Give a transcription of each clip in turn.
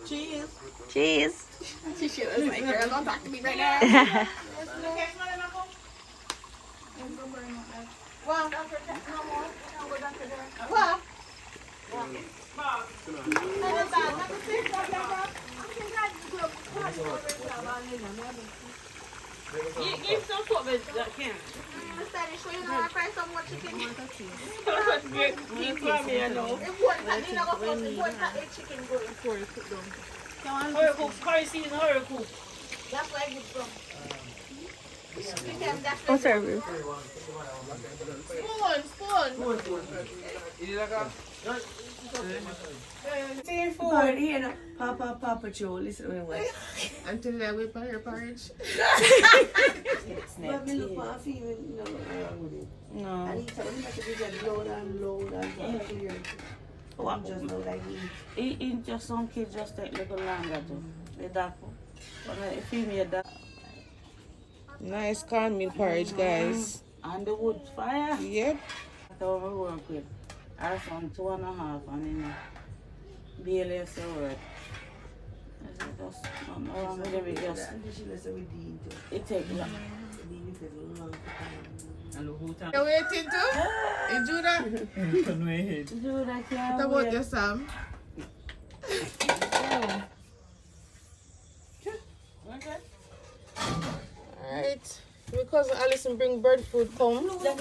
Cheese. Cheese. She was like, girl, don't talk to me right now. Well, well. Give some food with that can. Keep for me, you know. Hurry cook, curry season, hurry cook. That's why I give some. I'll serve you. Seafood. You know, Papa Joe, listen to me what. Until I wait for her porridge. But me look for a female, no, wrong with it. No. And he told me that to get loud and clear. What? Just know like me. It just some kids just take a little longer too. They dark. But if female dark. Nice cornmeal porridge, guys. And the wood fire. Yep. That's how we work with. I from 2.5 and then barely say word. Just not wrong with it, just it take long. You're waiting too? In Judah? Do that, yeah. What about your Sam? Alright. Because Alison bring bird food come. Why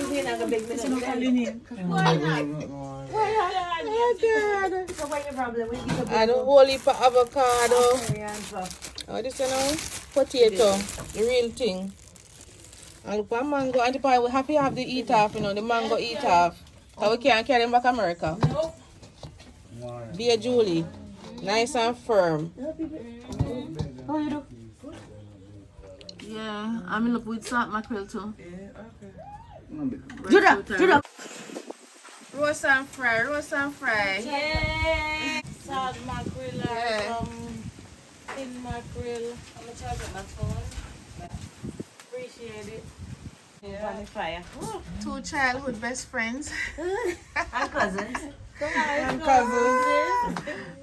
not? Oh God. So what's your problem? We give I don't whole heap of avocado. Oh, this you know? Potato. The real thing. And look at mango. And the pie we have to have the eat off, you know, the mango eat off. So we can't carry them back to America. Dear Julie. Nice and firm. How you do? Yeah, I'm in love with salt mackerel too. Judah. Roast and fry, Yeah. Salt mackerel, Yeah. thin mackerel. I'm gonna charge it my phone. Appreciate it. Yeah. On the fire. Two childhood best friends. And cousins. And cousins.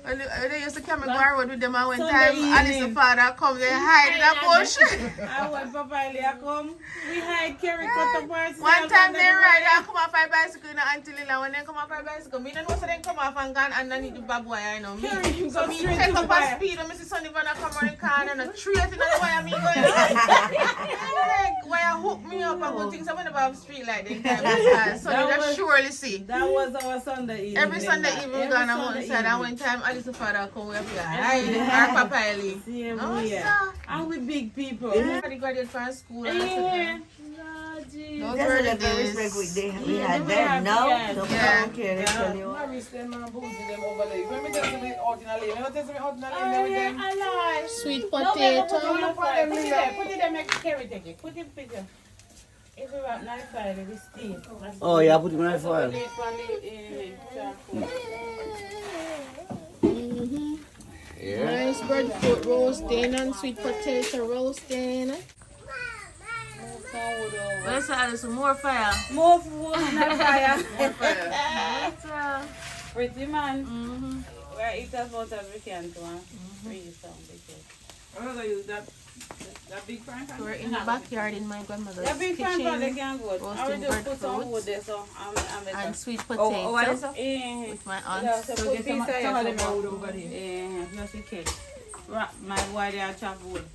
When they used to come and go around with them, and one Sunday time evening. Alice's father come, they hide in the bush. I went Papa Elia come. We hide carry cut the parts. One time they ride and come off a bicycle in Auntie Lila. When they come off a bicycle, me don't know so they come off and gone underneath the barbed wire, you know. Me. So me take up a speed and Mrs. Sunny Van come on the car and a tree in the wire me going like wire hook me up and good things. I went above street like that. So you just surely see. That was our Sunday evening. Every Sunday evening we go on a mountainside and one time Alice's father come we have to hide our Papa Eli. Same No, here. sir. And with big people. Everybody graduated from school and Yeah. those That's were what the I very respect days. with them. We Yeah, had they them. have- Now, yeah. nobody Yeah. don't care. They tell you. I reach them and boozy them over there. When me tell me out in a lane, you tell me out in a lane Oh, with yeah, them. I like. Sweet No, baby, put it potato. on fire. Put it there. Put it there. Make carry take it. Put it picture. If we wrap knife fire, we steam. Oh, yeah, put it on That's fire. what we need for the charcoal. Nice breadfruit roasting and sweet potato roasting. Let's add some more fire. More food, not fire. Pretty man. We eat as much as we can to freeze some because. I'm going to use that big frying pan. We're in the backyard in my grandmother's That big fan pan they kitchen can go. I roasting will just put some breadfruit wood there so I'm and sweet what potato is that? with my Yeah, aunt. so So put get piece some of of your them food. wood over there. Yeah, just in case. My boy they are chop wood.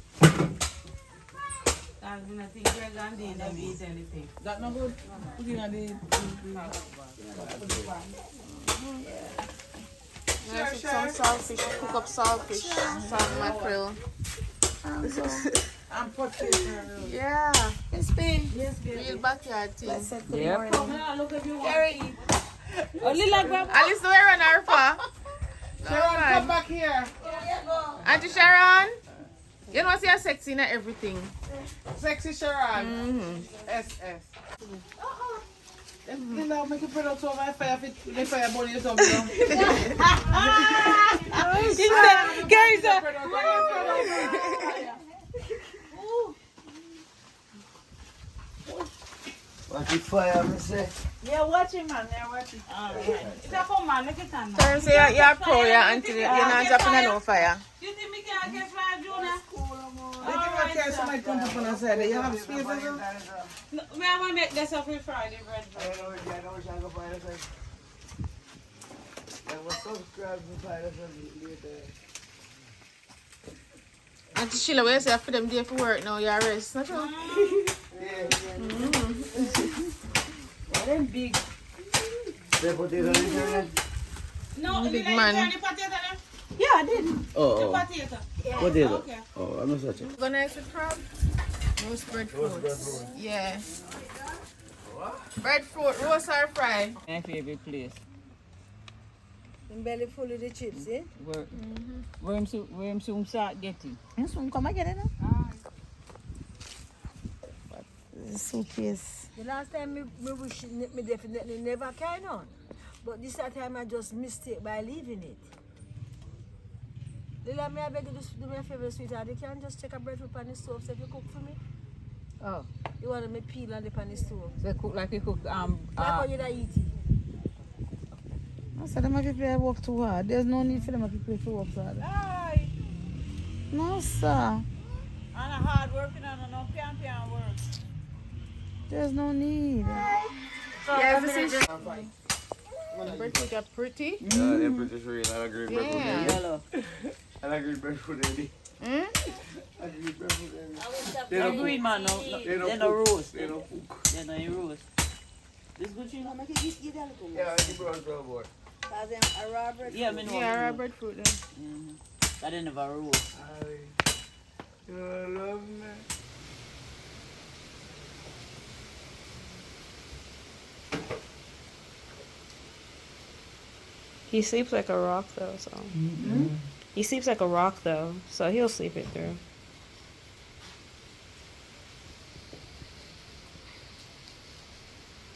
That's when I think Greg and Dean never eat anything. That no good? Put it on the... Nice with some saltfish, cook up saltfish, salt mackerel. And potato. Yeah, Yes, babe. Yes, real backyard thing. Yep. Look if you want to eat. Oh, little grab. Alice, where run her for? Sharon, come back here. Auntie Sharon, you know you're sexy in everything. Sexy Sharon. SS. Then I'll make you put out some my fire fit the fire burn you something. Gary said, Watch the fire, I say. Yeah, watch him, man. They're watching. It's a come, man. Look at that. Thursday, you're pro, yeah, until you're not dropping a no fire. You think me can't get fire, Junior? They give a care somebody come up on the side. You have space or something? No, me, I'm going to make this up for Friday, bread. I know which I go find us. I was subscribed to find us later. Auntie Sheila, what you say for them day for work now? You're rest, not true? Them big. They put it on the internet. No, Big you man. turn the potato then? Yeah, I did. Oh, The potato. Yeah. potato. Okay. Oh, I'm not such a. Gonna eat with crab? Roast breadfruit. Yeah. Breadfruit, roast or fry? My favorite place. I'm belly full of the chips, eh? Where him soon start getting. Soon come again, no? Suitcase. The last time me wish me definitely never carry on. But this time I just mistake by leaving it. Lila, me I beg you to do me a favor, sweetheart. You can just check a breadfruit on the stove so if you cook for me. Oh, You want me peel on the pan the stove. so cook like you cook Like how you da eat it. I said them have to work too hard. There's no need for them to play for work so hard. Aye. No, sir. And a hard working and no pian work. There's no need. Yes, this is breadfruit are pretty. Yeah, they're pretty sure. I agree with Yeah. yellow. I agree with Freddy. Hmm? I agree with Freddy. They're green man, no, they're no roast. They don't cook. They're no roast. This good thing? Make it eat a little Yeah, I think we're on board. Cause them a raw bread. Yeah, me know. Yeah, raw breadfruit then. That they never roast. You love me. He sleeps like a rock though, so he sleeps like a rock though, so he'll sleep it through.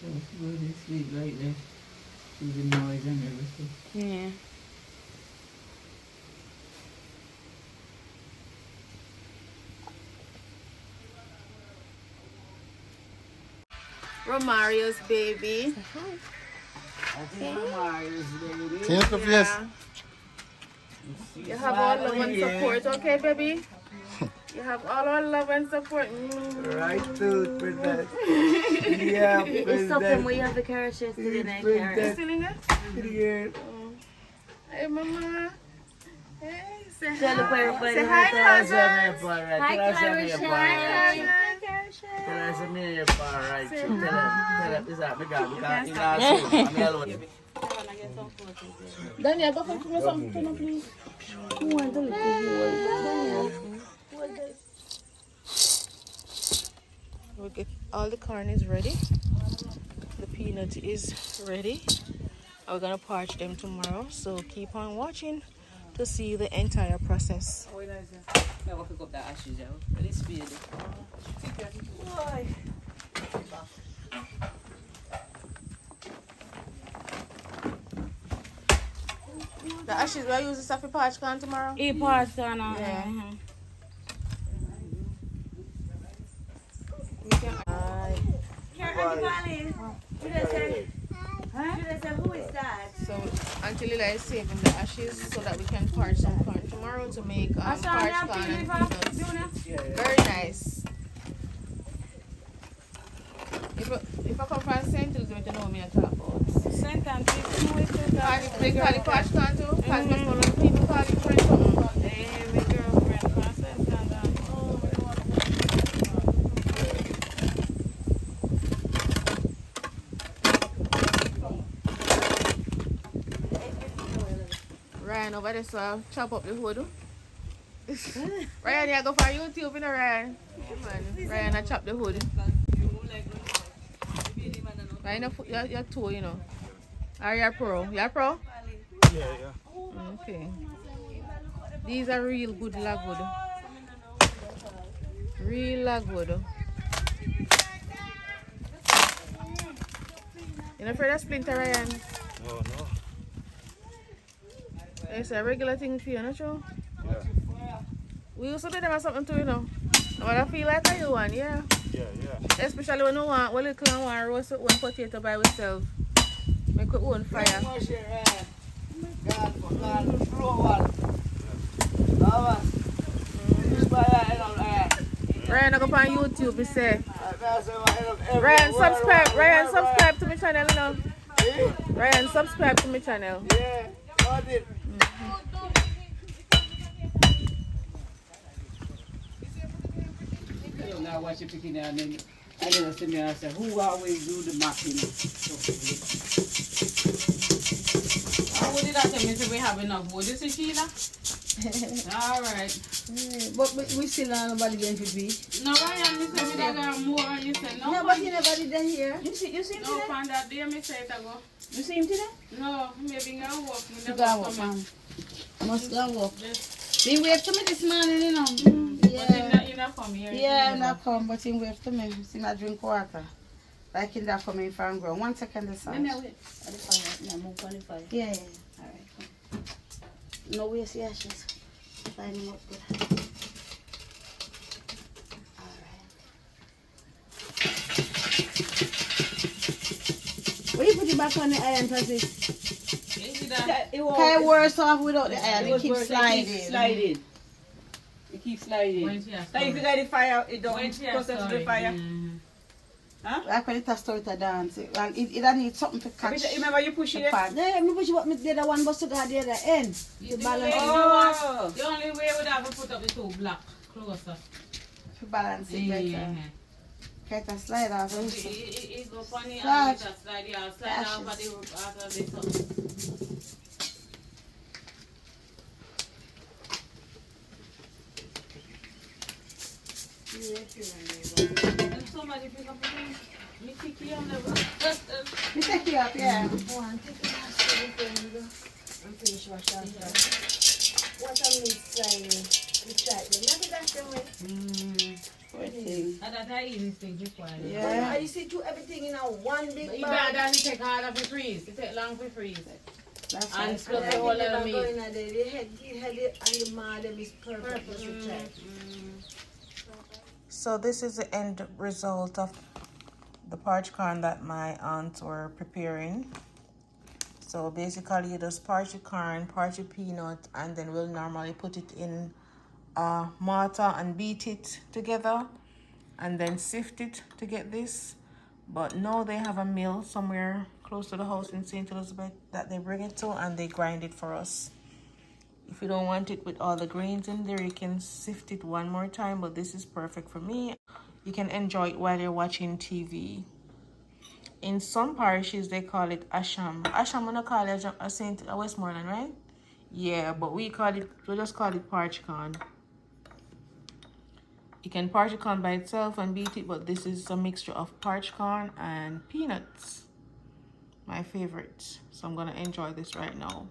That's good, they sleep like that. See the noise and everything. Yeah. Romario's baby. I think Mario's baby. Change the face. You have all love and support, okay, baby? You have all our love and support. Right tooth with that. Yeah, It's something we have the carrot chips today, night carrot. Still in there? Yeah. Hey, mama. Hey, say Tell the hi. everybody Say hi, hi, Clara. cousins. Hi, Clara Shan. Hi, Clara Shan. Tell us a million pound right too. Tell us this up because in our soul, I'm alone. Daniel, go fetch me something, please. We get all the corn is ready. The peanut is ready. We're gonna parch them tomorrow, so keep on watching to see the entire process. I will pick up the ashes out. Let's speed it. The ashes we're using stuff for parch corn tomorrow. He parts on. Yeah. Who is that? So Auntie Lila is saving the ashes so that we can parch some corn tomorrow to make parched corn and peanuts. Very nice. If I come from St. Louis, you know me and talk about. Sent and people with it. They call it parched corn too? Because my fellow people call it French something. Hey, my girlfriend from Sent and Ryan over there, so I'll chop up the hood. Ryan, you go for YouTube, you know, Ryan. Come on, Ryan, I chop the hood. Ryan, your toe, you know. Are you a pro? You a pro? Yeah. Okay. These are real good lagwood. Real lagwood. You not afraid of splinter, Ryan? No, no. It's a regular thing for you, not true? Yeah. We used to do them or something too, you know. But I feel like you want, yeah. Yeah, yeah. Especially when you want, when little and want roast one potato by yourself. Make your own fire. Ryan, I go on YouTube, you say. Ryan, subscribe to my channel, you know. Ryan, subscribe to my channel. Yeah, got it. I don't know what you're picking and then I didn't see me and say, who always do the mapping? How would it that tell me if we have enough wood? This is Sheila? Alright. But we still not nobody going to beach. No, Ryan, me say me that got more and you say no. Yeah, but you never did that here. You see him No, today? find that day me say it ago. You see him today? No, maybe I walk. Me You never go walk, come man. in. Must go walk. Just- He waved to me this morning, you know. But Yeah. you not come here. Yeah, not come, but he waved to me. See me drink water. Like he that coming from ground. 1 second, this Let me wait. At the fire. Yeah, move on the fire. Yeah, yeah. Alright. No waste the ashes. Line them up good. Why you put it back on the iron, Francis? Is it that? Kind of worse off without the iron. It keeps sliding. It keeps sliding. When she has Like if you story. got the fire, it don't When she has process story. the fire. Like when it has started to dance. And it need something to catch. Remember you push the it? pan. Yeah, me push what me the other one, but to the other end. You To the way balance you it. want- The only way would have to put up the two black closer. To balance it better. Get a slide off. It go funny Slide. and just slide, yeah, slide off of the after this. And somebody pick up the thing. Me pick you on the Me take you up, yeah. One, take it out to the thing, and finish wash after. What I need sliding, we try it. Never that the way. Poor thing. And that I eat this thing before. Yeah. I used to do everything in a one But big you bag. better than take hard of the freeze. It take long to freeze. That's And right. split And the I whole of never the go meat. in there. The head and the madam is perfect. We should try. So this is the end result of the parch corn that my aunts were preparing. So basically you just parch the corn, parch the peanut, and then we'll normally put it in a mortar and beat it together and then sift it to get this. But now they have a mill somewhere close to the house in St. Elizabeth that they bring it to and they grind it for us. If you don't want it with all the grains in there, you can sift it one more time, but this is perfect for me. You can enjoy it while you're watching TV. In some parishes, they call it asham. Asham, we don't call it a St. Westmoreland, right? Yeah, but we just call it parch corn. You can parch corn by itself and beat it, but this is a mixture of parch corn and peanuts. My favorite. So I'm gonna enjoy this right now.